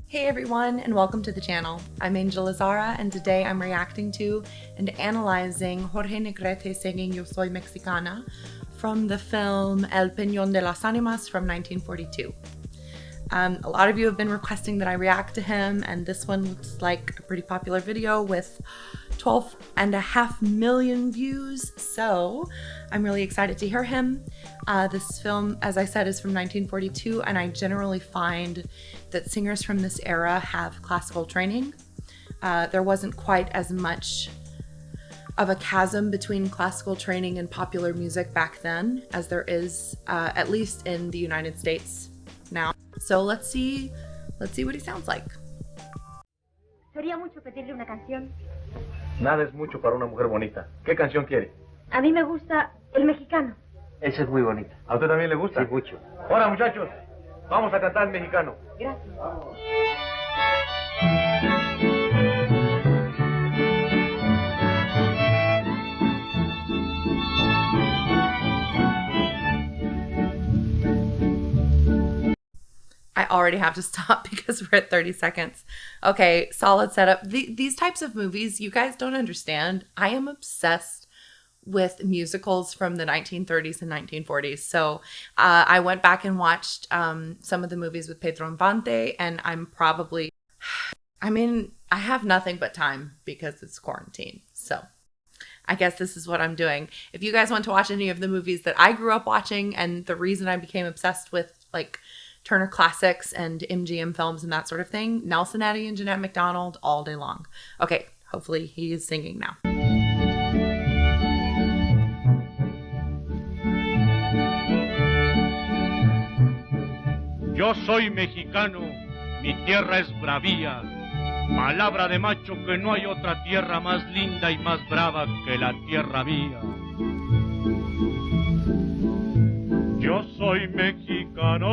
Hey everyone, and welcome to the channel. I'm Angel Azzarra, and today I'm reacting to and analyzing Jorge Negrete singing Yo Soy Mexicana from the film El Peñón de las Ánimas from 1942. A lot of you have been requesting that I react to him, and this one looks like a pretty popular video with 12.5 million views, so I'm really excited to hear him. This film, as I said, is from 1942, and I generally find that singers from this era have classical training. There wasn't quite as much of a chasm between classical training and popular music back then as there is, at least in the United States now. So let's see what he sounds like. Sería mucho pedirle una canción. Nada es mucho para una mujer bonita. ¿Qué canción quiere? A mí me gusta el mexicano. Esa es muy bonita. ¿A usted también le gusta? Sí, mucho. Ahora, muchachos, vamos a cantar en mexicano. Gracias. I already have to stop because we're at 30 seconds. Okay, solid setup. These types of movies, you guys don't understand. I am obsessed with musicals from the 1930s and 1940s. So I went back and watched some of the movies with Pedro Infante, and I have nothing but time because it's quarantine. So I guess this is what I'm doing. If you guys want to watch any of the movies that I grew up watching and the reason I became obsessed with like Turner Classics and MGM films and that sort of thing, Nelson Eddy and Jeanette MacDonald all day long. Okay, hopefully he is singing now. Yo soy mexicano, mi tierra es bravía, palabra de macho que no hay otra tierra más linda y más brava que la tierra mía. Yo soy mexicano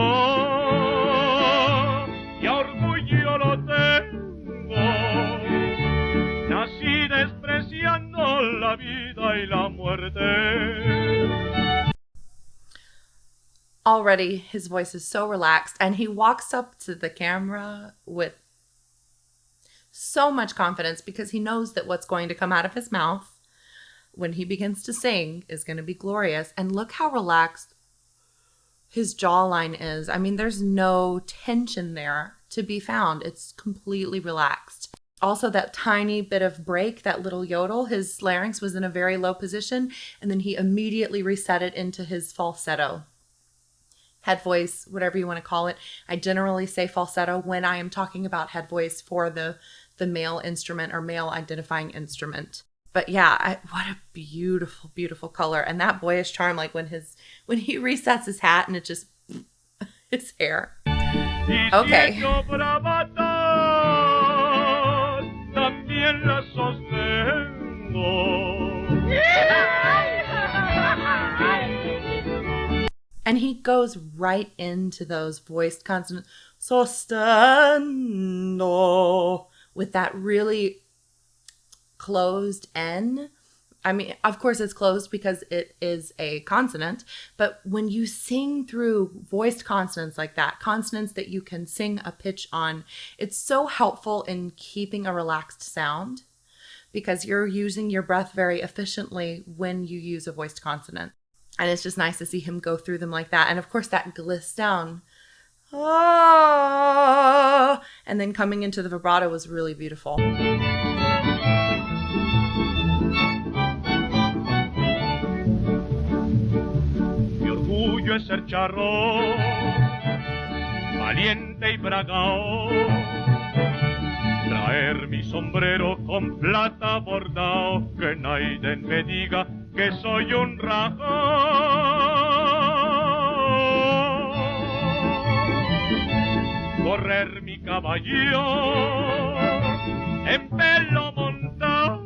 y a orgullo lo tengo. Nací despreciando la vida y la muerte. Already his voice is so relaxed, and he walks up to the camera with so much confidence because he knows that what's going to come out of his mouth when he begins to sing is going to be glorious. And look how relaxed his jawline is. I mean, there's no tension there to be found. It's completely relaxed. Also, that tiny bit of break, that little yodel, his larynx was in a very low position, and then he immediately reset it into his falsetto. Head voice, whatever you want to call it. I generally say falsetto when I am talking about head voice for the male instrument or male identifying instrument. But yeah, what a beautiful, beautiful color. And that boyish charm, like when he resets his hat and it just, his hair. Okay. And he goes right into those voiced consonants. Sostendo. With that really closed N. I mean, of course it's closed because it is a consonant, but when you sing through voiced consonants like that, consonants that you can sing a pitch on, it's so helpful in keeping a relaxed sound because you're using your breath very efficiently when you use a voiced consonant. And it's just nice to see him go through them like that. And of course that gliss down. Ah, and then coming into the vibrato was really beautiful. Mi orgullo es ser charro, valiente y bragao, traer mi sombrero con plata bordao, que nadie me diga que soy un rajao. Correr mi caballo en pelo montado,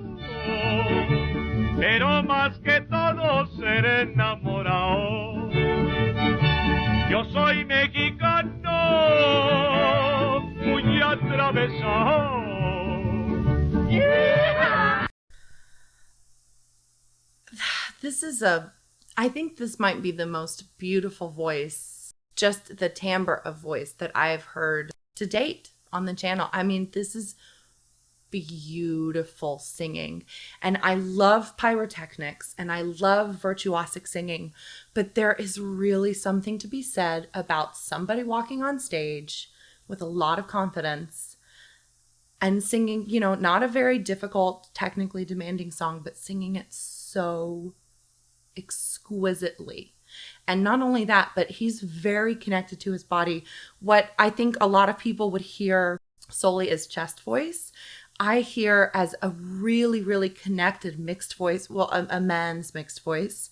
pero más que todo ser enamorado. Yo soy mexicano, muy atravesado. This is a I think this might be the most beautiful voice, just the timbre of voice that I've heard to date on the channel. I mean, this is beautiful singing. And I love pyrotechnics and I love virtuosic singing, but there is really something to be said about somebody walking on stage with a lot of confidence and singing, you know, not a very difficult, technically demanding song, but singing it so exquisitely. And not only that, but he's very connected to his body. What I think a lot of people would hear solely as chest voice, I hear as a really, really connected mixed voice, well, a man's mixed voice,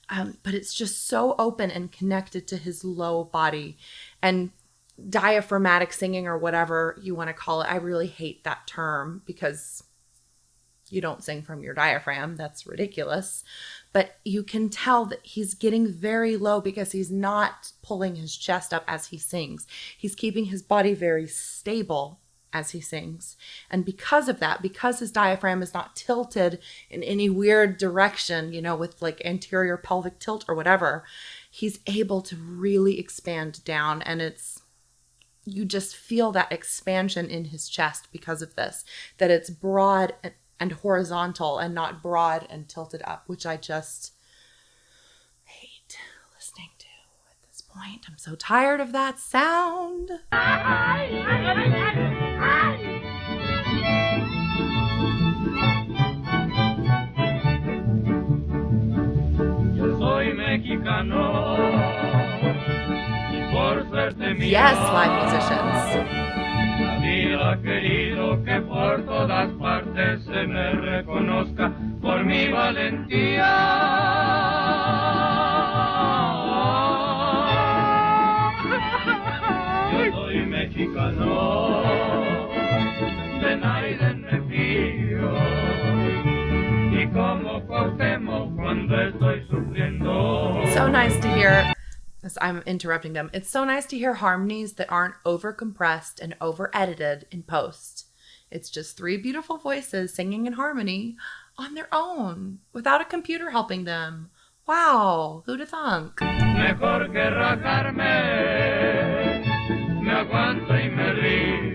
but it's just so open and connected to his low body. And diaphragmatic singing, or whatever you want to call it, I really hate that term because you don't sing from your diaphragm. That's ridiculous. But you can tell that he's getting very low because he's not pulling his chest up as he sings. He's keeping his body very stable as he sings. And because of that, because his diaphragm is not tilted in any weird direction, you know, with like anterior pelvic tilt or whatever, he's able to really expand down. And you just feel that expansion in his chest because of this, that it's broad and horizontal and not broad and tilted up, which I just hate listening to at this point. I'm so tired of that sound. Yo soy mexicano, y por suerte mía, Yes, live musicians. la vida querido que por todas partes se me reconozca por mi valentía. Yo soy mexicano, de nadie me fío, y como Cuauhtémoc cuando estoy sufriendo. So nice to hear. I'm interrupting them. It's so nice to hear harmonies that aren't over compressed and over edited in post. It's just three beautiful voices singing in harmony on their own without a computer helping them. Wow, who'd have thunk? Mejor que rajarme, me aguanto y me río.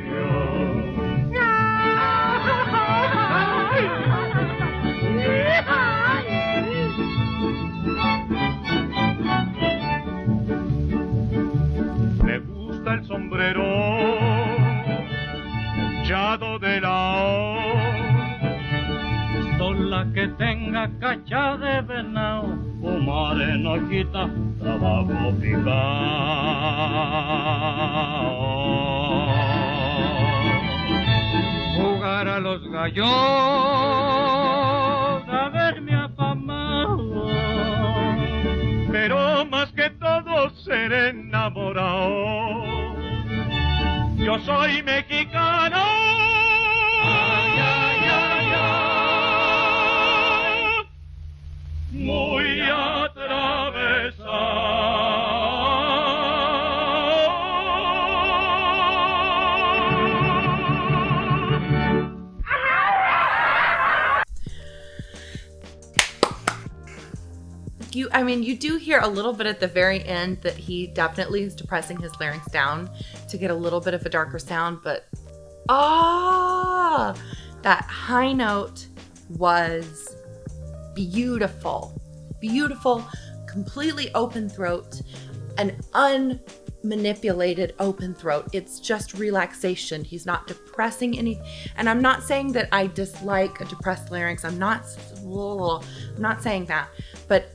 Me gusta el sombrero hinchado de la O, pistola que tenga cacha de venado, fumar en hojita, trabajo picao. Jugar a los gallos, haberme afamado, pero más que todo ser enamorado. Yo soy mexicano. Ay, ay, ay, ay, muy You do hear a little bit at the very end that he definitely is depressing his larynx down to get a little bit of a darker sound, but that high note was beautiful. Beautiful, completely open throat, an unmanipulated open throat. It's just relaxation. He's not depressing any, and I'm not saying that I dislike a depressed larynx. I'm not saying that, but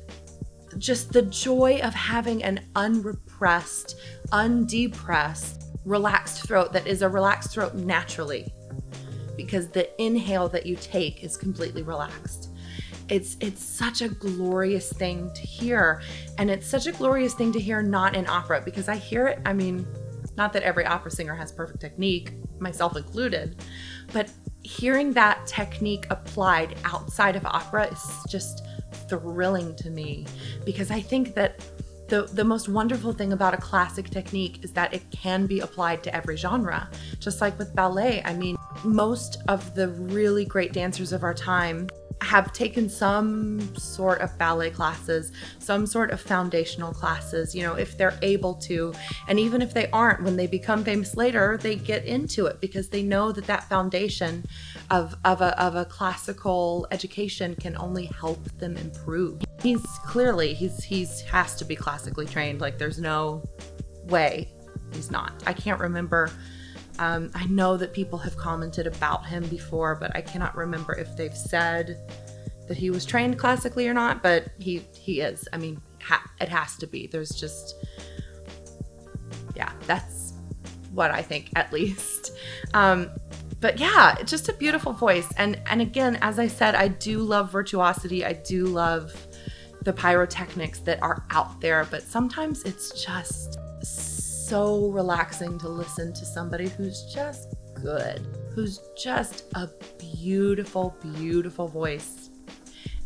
just the joy of having an unrepressed, undepressed, relaxed throat that is a relaxed throat naturally, because the inhale that you take is completely relaxed. It's such a glorious thing to hear, and it's such a glorious thing to hear not in opera, because I hear it, I mean, not that every opera singer has perfect technique, myself included, but hearing that technique applied outside of opera is just thrilling to me, because I think that the most wonderful thing about a classic technique is that it can be applied to every genre, just like with ballet. I mean, most of the really great dancers of our time have taken some sort of ballet classes, some sort of foundational classes, you know, if they're able to. And even if they aren't, when they become famous later, they get into it because they know that that foundation of a classical education can only help them improve. He's clearly, he's has to be classically trained. Like, there's no way he's not. I can't remember. I know that people have commented about him before, but I cannot remember if they've said that he was trained classically or not, but he is. I mean, it has to be. There's just, yeah, that's what I think, at least. But yeah, just a beautiful voice. And again, as I said, I do love virtuosity. I do love the pyrotechnics that are out there, but sometimes it's just so relaxing to listen to somebody who's just good, who's just a beautiful, beautiful voice.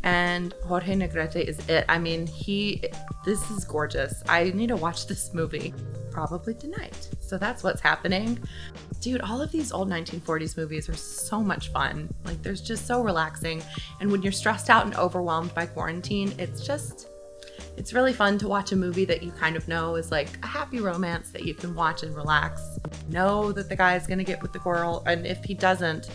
And Jorge Negrete is it. I mean, this is gorgeous. I need to watch this movie probably tonight. So that's what's happening. Dude, all of these old 1940s movies are so much fun. Like, they're just so relaxing. And when you're stressed out and overwhelmed by quarantine, it's really fun to watch a movie that you kind of know is like a happy romance that you can watch and relax. Know that the guy's gonna get with the girl, and if he doesn't,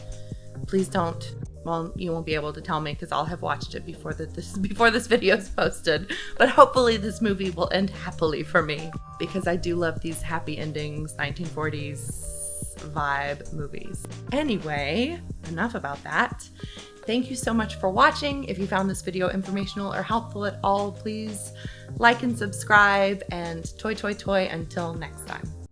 please don't. Well, you won't be able to tell me because I'll have watched it before this video is posted. But hopefully this movie will end happily for me, because I do love these happy endings, 1940s vibe movies. Anyway, enough about that. Thank you so much for watching. If you found this video informational or helpful at all, please like and subscribe, and toi toi toi until next time.